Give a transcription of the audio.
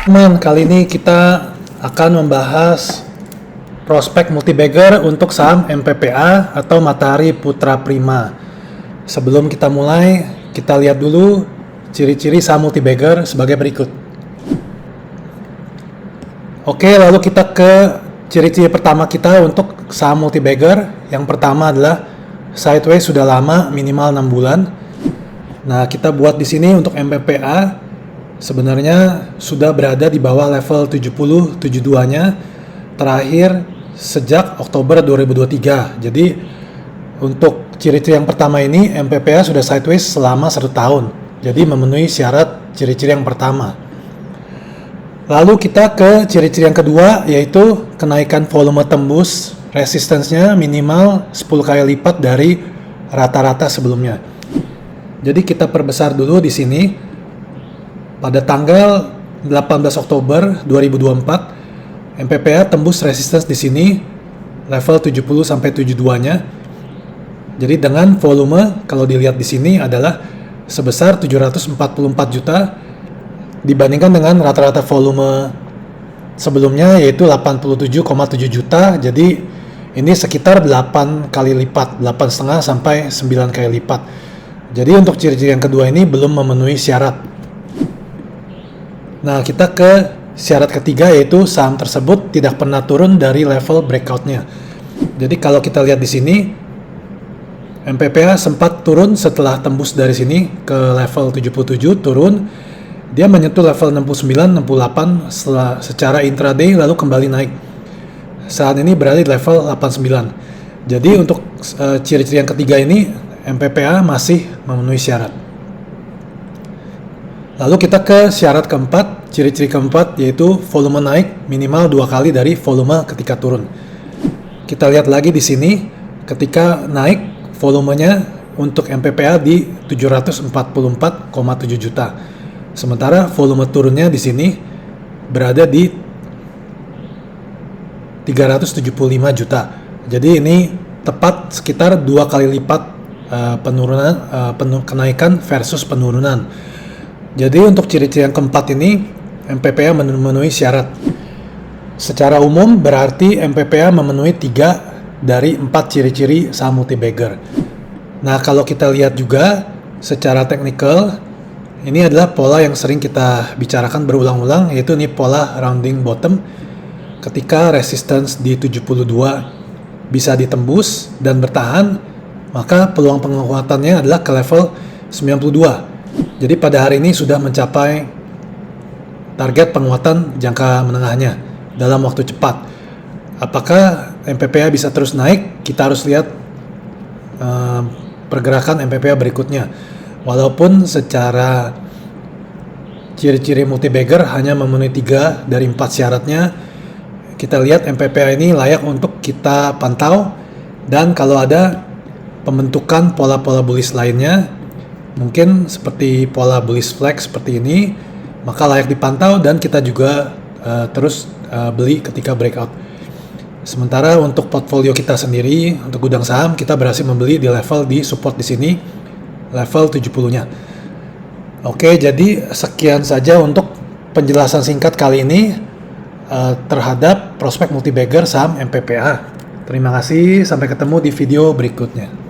Teman, kali ini kita akan membahas prospek multibagger untuk saham MPPA atau Matahari Putra Prima. Sebelum kita mulai, kita lihat dulu ciri-ciri saham multibagger sebagai berikut. Oke, lalu kita ke ciri-ciri pertama kita untuk saham multibagger. Yang pertama adalah sideways sudah lama, minimal 6 bulan. Nah, kita buat di sini untuk MPPA sebenarnya sudah berada di bawah level 70-72-nya terakhir sejak Oktober 2023. Jadi untuk ciri-ciri yang pertama ini MPPA sudah sideways selama 1 tahun. Jadi memenuhi syarat ciri-ciri yang pertama. Lalu kita ke ciri-ciri yang kedua, yaitu kenaikan volume tembus resistance-nya minimal 10 kali lipat dari rata-rata sebelumnya. Jadi kita perbesar dulu di sini. Pada tanggal 18 Oktober 2024, MPPA tembus resistance di sini level 70 sampai 72-nya. Jadi dengan volume kalau dilihat di sini adalah sebesar 744 juta dibandingkan dengan rata-rata volume sebelumnya yaitu 87,7 juta. Jadi ini sekitar 8 kali lipat, 8,5 sampai 9 kali lipat. Jadi untuk ciri-ciri yang kedua ini belum memenuhi syarat. Nah, kita ke syarat ketiga, yaitu saham tersebut tidak pernah turun dari level breakout-nya. Jadi kalau kita lihat di sini, MPPA sempat turun setelah tembus dari sini ke level 77, turun. Dia menyentuh level 69, 68 secara intraday lalu kembali naik. Saat ini berada di level 89. Jadi untuk ciri-ciri yang ketiga ini, MPPA masih memenuhi syarat. Lalu kita ke syarat keempat, ciri-ciri keempat yaitu volume naik minimal 2 kali dari volume ketika turun. Kita lihat lagi di sini, ketika naik volumenya untuk MPPA di 744,7 juta. Sementara volume turunnya di sini berada di 375 juta. Jadi ini tepat sekitar 2 kali lipat kenaikan versus penurunan. Jadi untuk ciri-ciri yang keempat ini, MPPA memenuhi syarat. Secara umum berarti MPPA memenuhi 3 dari 4 ciri-ciri saham multibagger. Nah, kalau kita lihat juga secara teknikal, ini adalah pola yang sering kita bicarakan berulang-ulang, yaitu ini pola rounding bottom. Ketika resistance di 72 bisa ditembus dan bertahan, maka peluang penguatannya adalah ke level 92. Jadi pada hari ini sudah mencapai target penguatan jangka menengahnya dalam waktu cepat. Apakah MPPA bisa terus naik? Kita harus lihat pergerakan MPPA berikutnya. Walaupun secara ciri-ciri multibagger hanya memenuhi 3 dari 4 syaratnya, kita lihat MPPA ini layak untuk kita pantau. Dan kalau ada pembentukan pola-pola bullish lainnya, mungkin seperti pola bullish flag seperti ini, maka layak dipantau dan kita juga terus beli ketika breakout. Sementara untuk portfolio kita sendiri, untuk gudang saham, kita berhasil membeli di level di support di sini, level 70-nya. Oke, jadi sekian saja untuk penjelasan singkat kali ini terhadap prospek multibagger saham MPPA. Terima kasih, sampai ketemu di video berikutnya.